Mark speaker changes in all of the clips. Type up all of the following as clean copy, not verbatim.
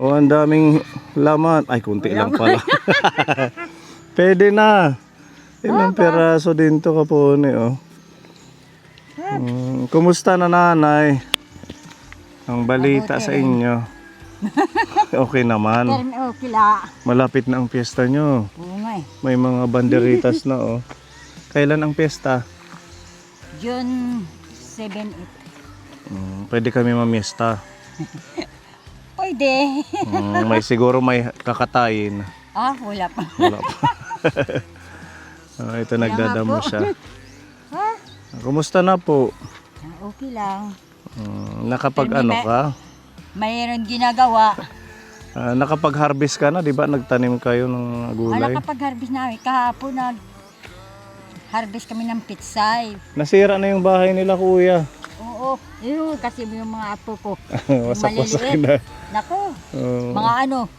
Speaker 1: Oh, ang daming laman. Ay, kunti lang pala. Pwede na. Ilang peraso din to kapone, oh. Kumusta na nanay? Ang balita sa inyo. Okay naman.
Speaker 2: Okay la.
Speaker 1: Malapit na ang piyesta nyo.
Speaker 2: Oo nga eh.
Speaker 1: May mga banderitas na, oh. Kailan ang piyesta?
Speaker 2: June 7, 8.
Speaker 1: Pwede kami mamiesta.
Speaker 2: Pwede.
Speaker 1: Siguro may kakatayin.
Speaker 2: Wala pa.
Speaker 1: Wala pa. Ito nagdadamo siya. Kumusta na po?
Speaker 2: Okay lang.
Speaker 1: Nakapag-ano ka?
Speaker 2: Mayroon ginagawa.
Speaker 1: Nakapag-harvest ka na, di ba? Nagtanim kayo ng gulay.
Speaker 2: Nakapag-harvest namin. Kahapon nag-harvest kami ng pitsay.
Speaker 1: Nasira na yung bahay nila, kuya.
Speaker 2: Oo. Yun, kasi yung mga apo ko.
Speaker 1: Wasak-wasak na.
Speaker 2: Nako. Mga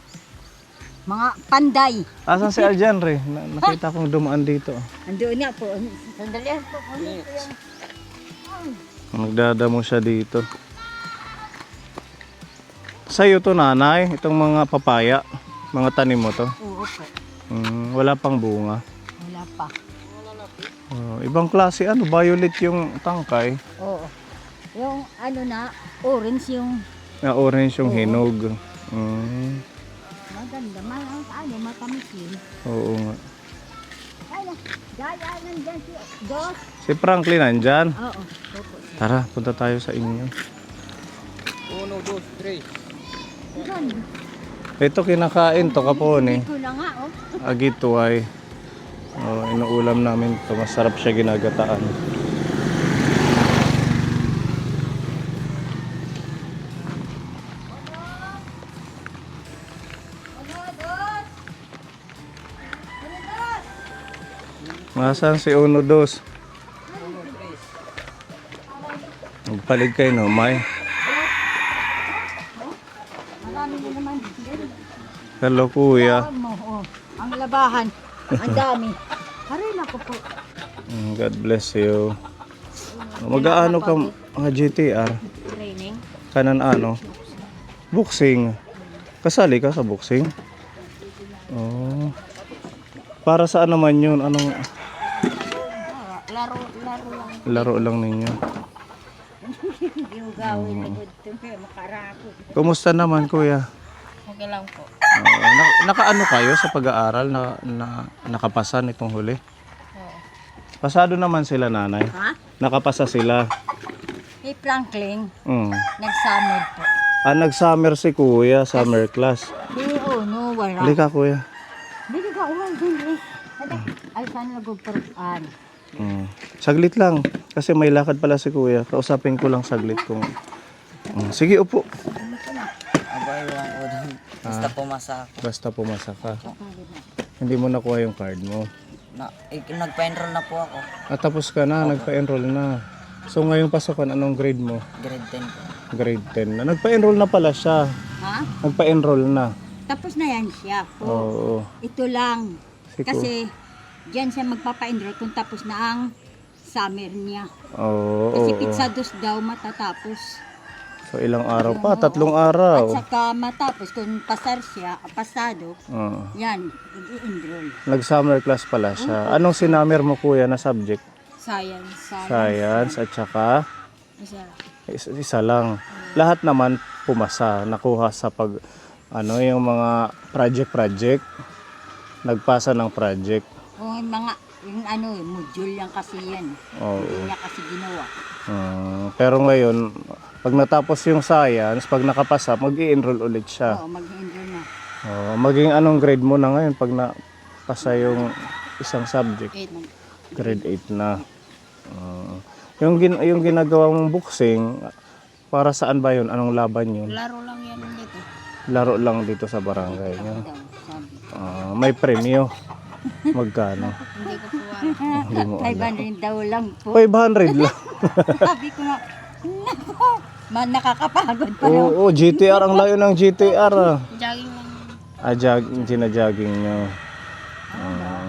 Speaker 2: mga panday.
Speaker 1: Asan si Aljan, Re? Nakita kong dumaan dito.
Speaker 2: Andoon nga po. Sandali po.
Speaker 1: Nagdadamo siya dito. Sa'yo to, nanay? Itong mga papaya? Mga tanim mo to?
Speaker 2: Oo po.
Speaker 1: Wala pang bunga.
Speaker 2: Wala pa.
Speaker 1: Ibang klase, violet yung tangkay.
Speaker 2: Oo. Yung orange yung
Speaker 1: Orange yung hinog.
Speaker 2: maganda. Matamis yun.
Speaker 1: Oo nga.
Speaker 2: Gaya nandyan si Dos.
Speaker 1: Si Franklin nandyan.
Speaker 2: Oo. Opo.
Speaker 1: Tara, punta tayo sa inyo.
Speaker 3: 1, 2, 3.
Speaker 2: Doon.
Speaker 1: Ito kinakain to kapone.
Speaker 2: Ito na nga
Speaker 1: Agituay. Inuulam namin to. Masarap siya ginagataan. Nasaan si Uno Dos? Magpalig kayo, no, May?
Speaker 2: Marami na naman.
Speaker 1: Hello, kuya.
Speaker 2: Ang labahan. Ang dami. Harin ako po.
Speaker 1: God bless you. Mag-aano ka mga GTR?
Speaker 2: Training.
Speaker 1: Kanan boxing. Kasali ka sa boxing? Oh. Para saan naman yun? Anong
Speaker 2: Laro lang.
Speaker 1: laro lang ninyo?
Speaker 2: Yung gawin na dito. Makarako.
Speaker 1: Kumusta naman, kuya?
Speaker 2: Okay lang po.
Speaker 1: Nakaano kayo sa pag-aaral na nakapasa nitong huli? Pasado naman sila, nanay.
Speaker 2: Ha?
Speaker 1: Nakapasa sila.
Speaker 2: Hey Franklin, nag-summer po.
Speaker 1: Nag-summer si kuya, summer class.
Speaker 2: No, wala.
Speaker 1: Halika, kuya.
Speaker 2: Dili ka, dili. Ay, saan nagpupuruan?
Speaker 1: Saglit lang. Kasi may lakad pala si kuya. Kausapin ko lang saglit kung... Sige, upo.
Speaker 3: Abay lang ko doon. Basta pumasa ako.
Speaker 1: Basta pumasa ka. Hindi mo nakuha yung card mo.
Speaker 3: Nagpa-enroll na po ako.
Speaker 1: Tapos ka na, nagpa-enroll na. So ngayong pasukan, anong grade mo?
Speaker 3: Grade 10 po.
Speaker 1: Grade 10 na. Nagpa-enroll na pala siya.
Speaker 2: Ha?
Speaker 1: Nagpa-enroll na.
Speaker 2: Tapos na yan siya po.
Speaker 1: Oo.
Speaker 2: Ito lang.
Speaker 1: Si
Speaker 2: Kasi diyan siya magpapa-enroll kung tapos na ang summer niya.
Speaker 1: Oo.
Speaker 2: Kasi pizzados daw matatapos.
Speaker 1: So ilang araw pa? 3 araw.
Speaker 2: At saka matapos kung pasado,
Speaker 1: Oo.
Speaker 2: yan, i-enroll.
Speaker 1: Nag-summer class pala siya. Anong sinummer mo, kuya, na subject?
Speaker 2: Science.
Speaker 1: Science at saka isa lang. Lahat naman pumasa, nakuha sa yung mga project. Nagpasa ng project.
Speaker 2: O yung module lang kasi yan.
Speaker 1: Oo.
Speaker 2: Hindi niya kasi ginawa.
Speaker 1: Pero ngayon, pag natapos yung science, pag nakapasa, mag-i-enroll ulit siya.
Speaker 2: Oo, mag-enroll na.
Speaker 1: Maging anong grade mo na ngayon pag napasa yung isang subject?
Speaker 2: 8.
Speaker 1: Grade 8 na. Yung ginagawa mong boxing, para saan ba yun? Anong laban yun?
Speaker 2: Laro lang yan dito.
Speaker 1: Laro lang dito sa barangay niyo.
Speaker 2: Daw, sabi.
Speaker 1: May premyo. Magkano?
Speaker 2: Hindi ko po alam.
Speaker 1: Hindi mo alam.
Speaker 2: 500 daw lang po.
Speaker 1: 500 lang.
Speaker 2: Sabi ko nga, nako, nakakapagod pa no.
Speaker 1: Oo, GTR. Ang layo ng GTR.
Speaker 2: Jogging lang.
Speaker 1: Ginajogging nyo.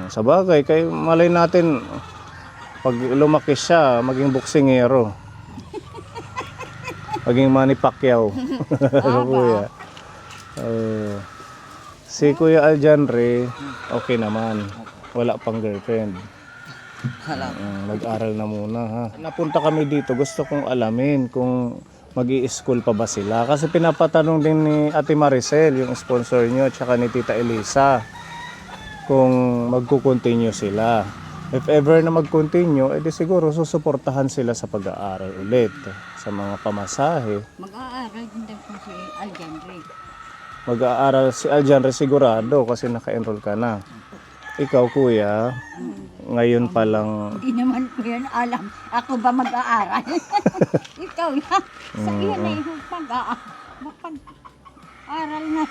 Speaker 1: Sa bagay, kayo malay natin, pag lumaki siya, maging boksingero. Maging Manny Pacquiao. Kuya. Si Kuya Aljanre, okay naman. Wala pang girlfriend.
Speaker 3: Wala.
Speaker 1: Nag-aral na muna ha. Napunta kami dito, gusto kong alamin kung mag-i-school pa ba sila. Kasi pinapatanong din ni Ate Maricel, yung sponsor nyo, tsaka ni Tita Elisa, kung magkukontinue sila. If ever na mag-continue, edi siguro susuportahan sila sa pag-aaral ulit. Sa mga pamasahe.
Speaker 2: Mag-aaral din daw po si Aljanre.
Speaker 1: Mag-aaral si Aljanre sigurado kasi naka-enroll ka na. Ikaw kuya, ngayon pa lang.
Speaker 2: Hindi naman ko yan alam. Ako ba mag-aaral? Ikaw na. Sa iyo na yung mag-aaral na.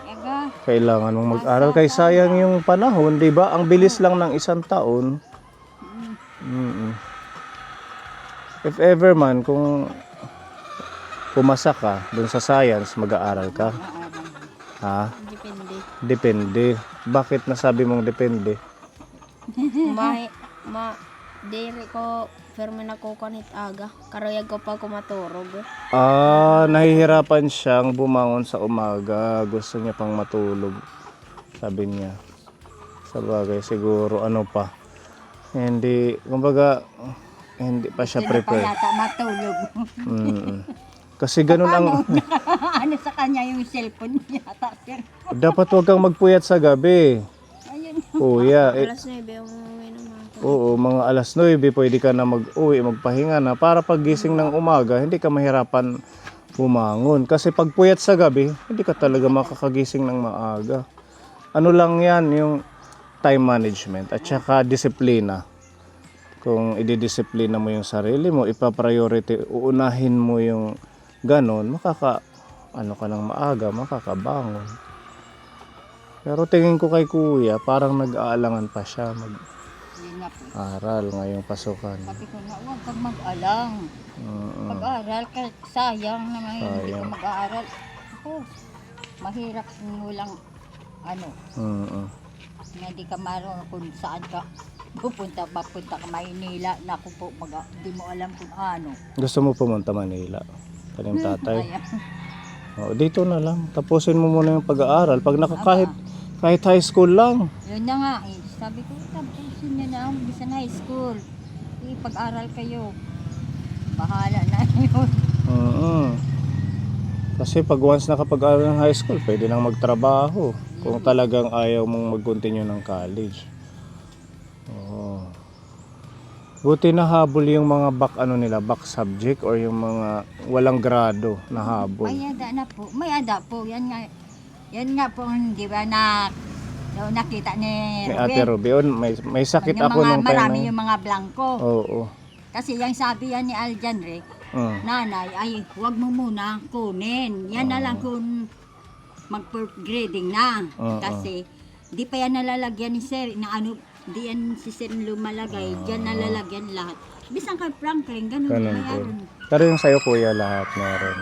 Speaker 2: Ito
Speaker 1: Kailangan mong mag-aral kay sayang yung panahon, 'di ba? Ang bilis lang ng isang taon. If ever man kung pumasa ka dun sa science, mag-aaral ka. Ha?
Speaker 4: Depende.
Speaker 1: Depende. Bakit nasabi mong depende?
Speaker 4: Diri ko firme na ko kanit aga. Karayag ko pa kumaturog.
Speaker 1: Nahihirapan siyang bumangon sa umaga. Gusto niya pang matulog. Sabi niya. Sabagay, siguro ano pa. Hindi, kumbaga, hindi pa siya prepare.
Speaker 2: yata matulog.
Speaker 1: Kasi ganun ang...
Speaker 2: Ano sa kanya yung cellphone yata, sir.
Speaker 1: Dapat huwag kang magpuyat sa gabi.
Speaker 2: Ayun.
Speaker 1: Kuya,
Speaker 4: Alas 9 yung umuwi ng mga.
Speaker 1: oo, mga alas 9, pwede ka na mag-uwi, magpahinga na. Para paggising ng umaga, hindi ka mahirapan bumangon. Kasi pag puyat sa gabi, hindi ka talaga makakagising ng maaga. Ano lang yan, yung time management at saka disiplina. Kung ididisiplina mo yung sarili mo, ipa-priority, uunahin mo yung ganon, ano ka ng maaga, makakabangon. Pero tingin ko kay kuya, parang nag-aalangan pa siya
Speaker 2: Yun nga po.
Speaker 1: mag-aral ngayong pasukan.
Speaker 2: Sabi ko na, huwag kang mag-alang. Mag-aaral ka, sayang naman hindi ka
Speaker 1: Sayang.
Speaker 2: mag-aaral. Ako, mahirap kung walang ano, na hindi ka marunong kung saan ka pupunta ka Maynila. Naku po, di mo alam kung ano.
Speaker 1: Gusto mo pumunta Manila? Kaning tatay.
Speaker 2: Ayan.
Speaker 1: Dito na lang. Tapusin mo muna yung pag-aaral. Pag kahit high school lang.
Speaker 2: Yun na nga eh. Sabi ko, tapusin niyo na ang bisan high school. Pag-aral kayo. Bahala na yun.
Speaker 1: Kasi pag once nakapag-aral ng high school, pwede nang magtrabaho. Kung talagang ayaw mong mag-continue ng college. Oo. Buti nahabol yung mga back subject or yung mga walang grado na habol.
Speaker 2: May ada po. Yan nga po, di ba nakita ni
Speaker 1: Kay Ate Rubion, may sakit
Speaker 2: yung
Speaker 1: ako nung time.
Speaker 2: marami yung mga blanco.
Speaker 1: Oo.
Speaker 2: Kasi yung sabi yan ni Aljanre, nanay, ay huwag mo muna kunin. Yan na lang kung mag-fourth grading na. Kasi di pa yan nalalagyan ni sir, na ano, di yan si sir lumalagay, dyan nalalagyan lahat. Bisang kay Franklin, ganun mayroon.
Speaker 1: Pero yung sa'yo kuya lahat meron.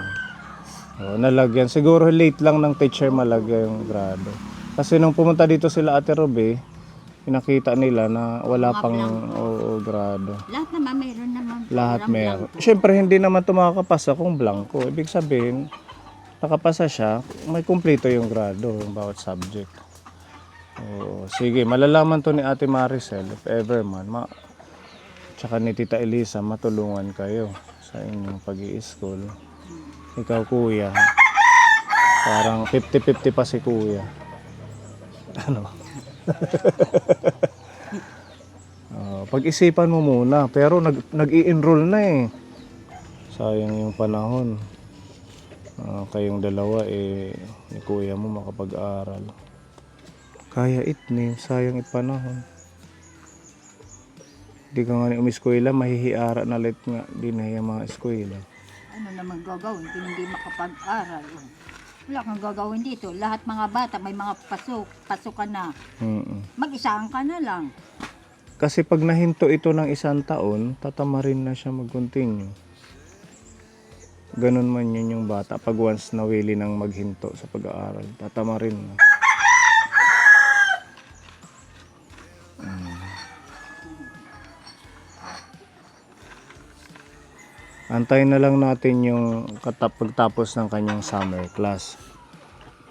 Speaker 1: Nalagyan. Siguro late lang ng teacher malagyan yung grado. Kasi nung pumunta dito sila Ate Ruby, pinakita nila na wala
Speaker 2: Mga
Speaker 1: pang
Speaker 2: blanco.
Speaker 1: grado.
Speaker 2: Lahat naman mayroon naman.
Speaker 1: Lahat
Speaker 2: parang
Speaker 1: meron.
Speaker 2: blanco.
Speaker 1: Siyempre hindi naman ito makakapasa kung blanco. Ibig sabihin, nakapasa siya, may kumpleto yung grado, yung bawat subject. Sige, malalaman to ni Ate Maricel if ever man. Tsaka ni Tita Elisa, matulungan kayo sa inyong pag-i-school. Ikaw kuya, parang 50-50 pa si kuya. Ano? Pag-isipan mo muna, pero nag-i-enroll na eh. Sayang yung panahon. Kayong dalawa ni kuya mo makapag-aral. Kaya itni, sayang ipanahon. Di ka nga ni umiskwela, mahihiara na let nga din na yung mga eskwela.
Speaker 2: Ano naman gagawin kung hindi makapag-aral? Wala kang gagawin dito. Lahat mga bata may mga pasukan na. Mag-isaan ka na lang.
Speaker 1: Kasi pag nahinto ito ng 1 taon, tatamarin na siya mag-continue. Ganun man yun yung bata. Pag once nawili ng maghinto sa pag-aaral, tatamarin na. Antayin na lang natin yung pagtapos ng kanyang summer class.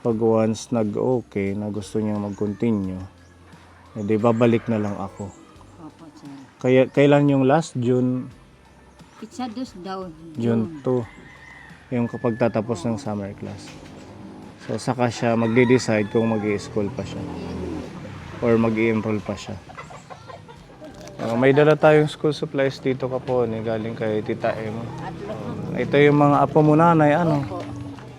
Speaker 1: Pag once nag-okay, na gusto niya mag-continue, edi babalik na lang ako.
Speaker 2: Opo, sir.
Speaker 1: Kaya, kailan yung last? June
Speaker 2: Pizza dos daw.
Speaker 1: June 2. Yung kapag tatapos ng summer class. So, saka siya magde-decide kung mag-i-school pa siya. Or mag-i-enroll pa siya. May dala tayong school supplies dito kapon, galing kay Tita Em. Ito yung mga apo mo nanay, ano?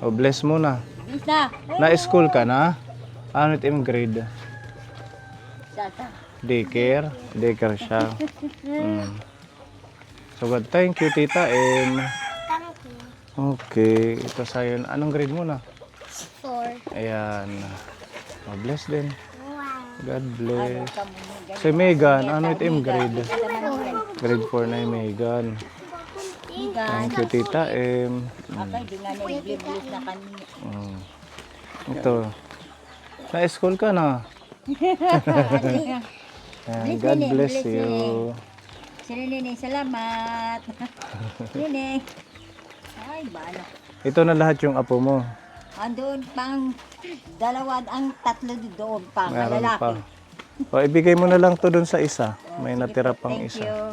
Speaker 1: O, bless mo na.
Speaker 2: Isa.
Speaker 1: Na-school ka na? Ano ito grade?
Speaker 2: Sata.
Speaker 1: Daycare? Daycare siya. So, good. Thank you, Tita Em. Okay. Ito sa'yo. Anong grade mo na?
Speaker 4: 4.
Speaker 1: Ayan. Oh, bless din. God bless. Si Megan, ano ito yung grade? Grade 4 na yung Megan. Thank you, Tita M.
Speaker 2: Okay, di nga nag-bless na kami.
Speaker 1: Ito. Na-school ka na. Ayan, God bless you.
Speaker 2: Si Nene, salamat. Nene. Ay, bala.
Speaker 1: Ito na lahat yung apo mo.
Speaker 2: Andun pang dalawa, ang tatlo doon pang
Speaker 1: Meron
Speaker 2: lalaki.
Speaker 1: pa. O, ibigay mo na lang to dun sa isa. May
Speaker 2: Sige
Speaker 1: natira
Speaker 2: po,
Speaker 1: pang
Speaker 2: thank
Speaker 1: isa.
Speaker 2: you.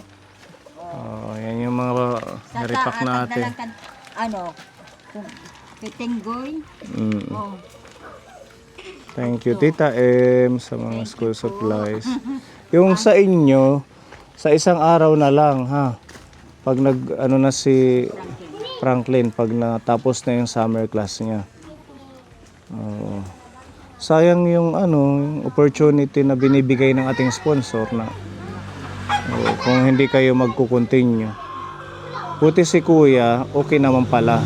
Speaker 1: Oh, yan yung mga repack
Speaker 2: Sa
Speaker 1: natin.
Speaker 2: ano, Pitenggoy. Oh,
Speaker 1: Thank you, Tita M, sa mga school supplies. Yung sa inyo, sa isang araw na lang, ha? Pag ano na si Franklin, pag natapos na yung summer class niya. Oo. Sayang yung yung opportunity na binibigay ng ating sponsor na kung hindi kayo magko-continue. Buti si Kuya, okay naman pala.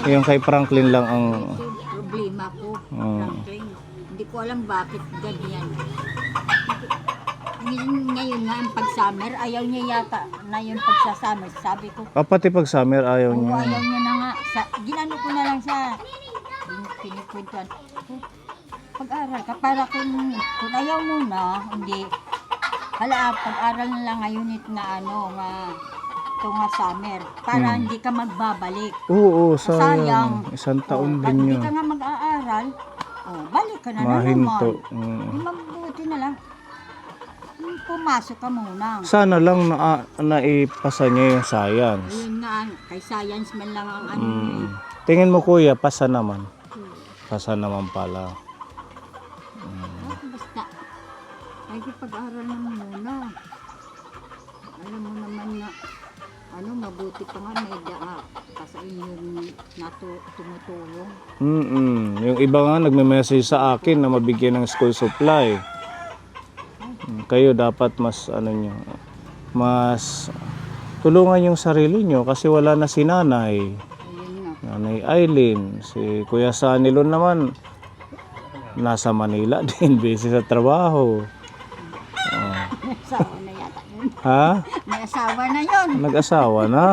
Speaker 1: Yung kay Franklin lang ang
Speaker 2: ito yung problema ko. Franklin. Hindi ko alam bakit ganyan. Ngayon nga, ang pag-summer, ayaw niya yata na yung pagsa-summer. Sabi ko,
Speaker 1: pati pag summer ayaw
Speaker 2: oo,
Speaker 1: niya.
Speaker 2: ayaw niya na nga. Ginano ko na lang siya. Pinikwentuhan. Pag-aral ka, para kung ayaw mo na, hindi. Hala, pag-aral na lang ngayon na ito nga summer. Para hindi ka magbabalik.
Speaker 1: Oo,
Speaker 2: Sayang.
Speaker 1: sayang. Isang taon
Speaker 2: Pag
Speaker 1: din
Speaker 2: hindi
Speaker 1: yun.
Speaker 2: ka nga mag-aaral, balik ka na
Speaker 1: Mahinto.
Speaker 2: naman. Di mabuti na lang. Pumasok ka muna.
Speaker 1: Sana lang naipasa niya yung science.
Speaker 2: Yun nga, kay science man lang ang ano.
Speaker 1: Tingin mo kuya, pasa naman. Pasa naman pala.
Speaker 2: Basta, ay pag-aaral na muna. Alam mo naman na, mabuti pa nga may kasi yung tumutulong.
Speaker 1: Yung iba nga nagme-message sa akin na mabigyan ng school supply. Kayo dapat mas tulungan yung sarili nyo kasi wala na si nanay.
Speaker 2: Ayun nga.
Speaker 1: Nanay Eileen, si Kuya Sanilon naman nasa Manila din, busy sa trabaho.
Speaker 2: May asawa na yata yun.
Speaker 1: Ha?
Speaker 2: May asawa na yun.
Speaker 1: Nag-asawa na.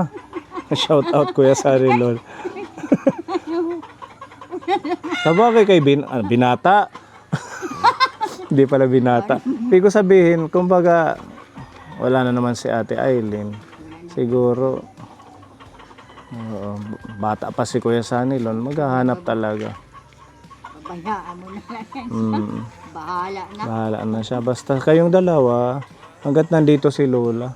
Speaker 1: Shout out Kuya Sanilon. Sabagay kay binata. Hindi pala binata. Hindi ko sabihin, kumbaga, wala na naman si Ate Eileen. Siguro, bata pa si Kuya Sanilon, maghahanap talaga.
Speaker 2: Pabayaan mo na lang yan. Bahala na.
Speaker 1: Bahala na siya. Basta kayong dalawa, hanggat nandito si Lola,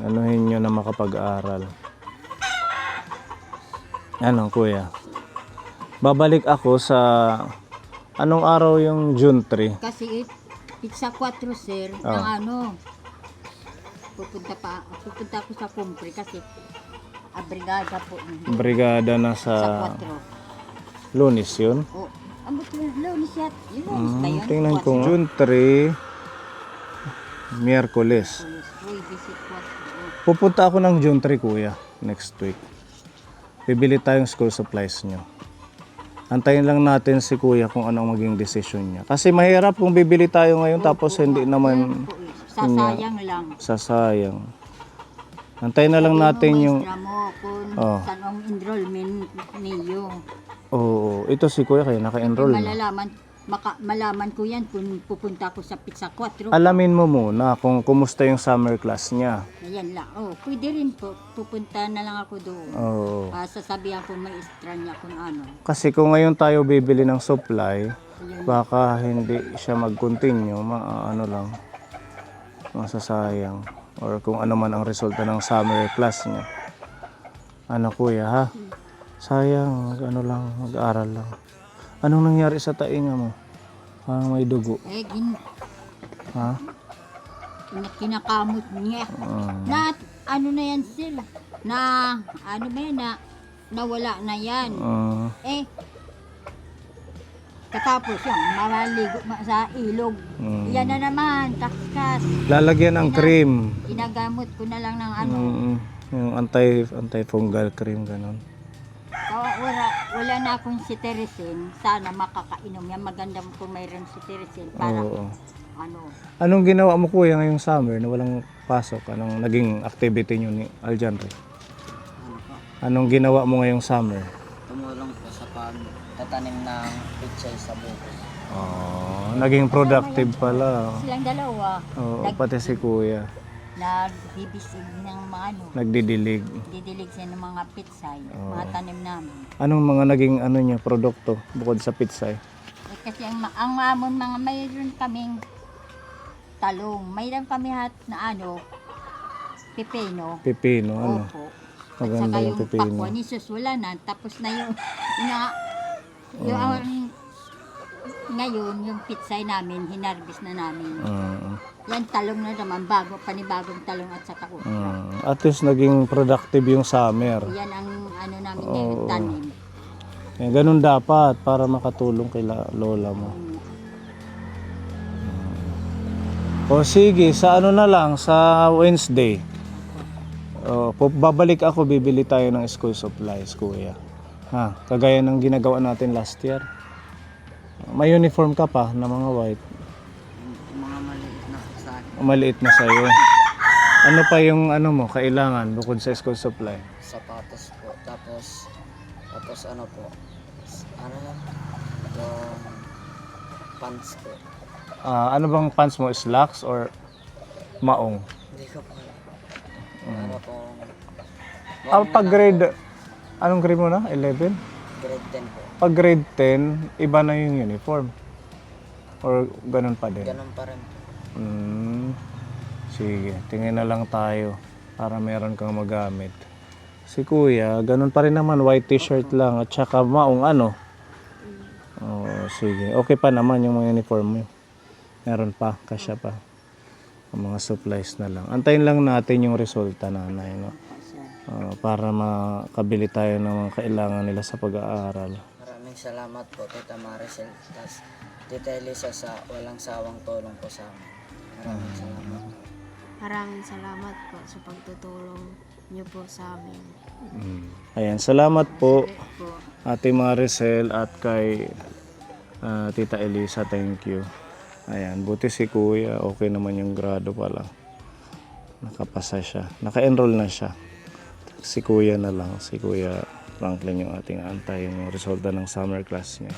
Speaker 1: anuhin nyo na makapag-aral. Ano, Kuya? Babalik ako sa... Anong araw yung June 3?
Speaker 2: Kasi pizza 4 sir, ng pupunta ako sa Kumpre kasi brigada po.
Speaker 1: Brigada na
Speaker 2: Sa
Speaker 1: sa
Speaker 2: 4.
Speaker 1: Lunes yun?
Speaker 2: Oh, ambot mo Lunes yat. Yung Lunes ba yun?
Speaker 1: Tingnan ko. June 3, Miyerkules.
Speaker 2: Uy, visit 4.
Speaker 1: Pupunta ako ng June 3, Kuya, next week. Bibili tayong school supplies nyo. Antayin lang natin si Kuya kung anong maging desisyon niya. Kasi mahirap kung bibili tayo ngayon tapos hindi naman
Speaker 2: Sasayang lang.
Speaker 1: sasayang. Antayin na lang natin yung...
Speaker 2: Mo kung saan ang enrollment niyo.
Speaker 1: Oo, ito si Kuya kaya naka-enroll na.
Speaker 2: Malalaman malaman ko yan kung pupunta ako sa Pizza 4.
Speaker 1: Alamin mo muna kung kumusta yung summer class niya.
Speaker 2: Ayan lang. Oh, pwede rin po. Pupunta na lang ako doon.
Speaker 1: Oo.
Speaker 2: Sasabihan ko may extra niya kung ano.
Speaker 1: Kasi kung ngayon tayo bibili ng supply,
Speaker 2: Ayan.
Speaker 1: baka hindi siya mag-continue, ano lang, masasayang. Or kung ano man ang resulta ng summer class niya. Ano kuya ha? Sayang, ano lang, mag-aral lang. Anong nangyari sa tainga mo? Parang may dugo. Ha?
Speaker 2: Kinakamot niya. Na, ano na yan sila. Na, ano ba yan, nawala na yan. Katapos yan, mamaligo sa ilog. Yan na naman, kaskas.
Speaker 1: Lalagyan ng cream.
Speaker 2: Ginagamot ko na lang ng ano.
Speaker 1: Yung anti-fungal cream, ganun.
Speaker 2: Wala na akong cetirizine. Sana makakainom yan. Maganda kung mayroon cetirizine para
Speaker 1: Oo.
Speaker 2: ano.
Speaker 1: Anong ginawa mo kuya ngayong summer na walang pasok? Anong naging activity nyo ni Aljanre? Anong ginawa mo ngayong summer?
Speaker 3: Tumulong po sa pagtatanim ng pichay sa bukid.
Speaker 1: Oh, naging productive pala.
Speaker 2: Silang dalawa.
Speaker 1: Oo, pati si kuya.
Speaker 2: Nagbibisig ng mga ano.
Speaker 1: Nagdidilig.
Speaker 2: Didilig siya ng mga pitsay. Mga tanim namin.
Speaker 1: Anong mga naging ano niya, produkto bukod sa pitsay?
Speaker 2: Kasi ang amon mga mayroon kaming talong. Mayroon kami na ano, pipino.
Speaker 1: Pipino, ano?
Speaker 2: Opo.
Speaker 1: Maganda
Speaker 2: At saka
Speaker 1: yung
Speaker 2: yung
Speaker 1: pipino.
Speaker 2: pakwan ni Sus, wala na. Tapos na yung ngayon, yung pitsay namin, hinarbis na namin. Yan, talong na naman, panibagong talong at saka okra.
Speaker 1: At least naging productive yung summer.
Speaker 2: Yan ang ano namin ngayon, tanim.
Speaker 1: Eh, ganun dapat para makatulong kay lola mo. O sige, sa ano na lang, sa Wednesday. Babalik ako, bibili tayo ng school supplies, kuya. Ha, kagaya ng ginagawa natin last year. May uniform ka pa na mga white.
Speaker 3: Mga maliit na sa akin.
Speaker 1: Maliit na sa'yo. Ano pa yung ano mo, kailangan bukod sa school supply?
Speaker 3: Sapatos po. Tapos ano po? Ano yan? Yung pants po.
Speaker 1: Ano bang pants mo? Slacks or maong?
Speaker 3: Hindi ko po alam. Ano po?
Speaker 1: Pag grade, anong grade mo na? 11?
Speaker 3: Grade 10 po.
Speaker 1: Pag grade 10, iba na yung uniform? Or ganun pa din?
Speaker 3: Ganun pa rin po.
Speaker 1: Sige, tingin na lang tayo para meron kang magamit. Si kuya, ganun pa rin naman, white t-shirt lang at saka maong ano. Sige, okay pa naman yung mga uniform mo. Meron pa, kasya pa. Ang mga supplies na lang. Antayin lang natin yung resulta, nanay, no? Para makabili tayo ng mga kailangan nila sa pag-aaral.
Speaker 3: Maraming salamat po, Tita Maricel. Tas Tita Elisa sa walang sawang tulong po sa amin. Maraming salamat.
Speaker 4: Maraming salamat po sa pagtutulong niyo po sa amin.
Speaker 1: Ayan, salamat po Ate Maricel at kay Tita Elisa, thank you. Ayan, buti si kuya, okay naman yung grado pala. Nakapasa siya, naka-enroll na siya. Si kuya na lang, si Kuya Franklin yung ating antay yung resulta ng summer class niya.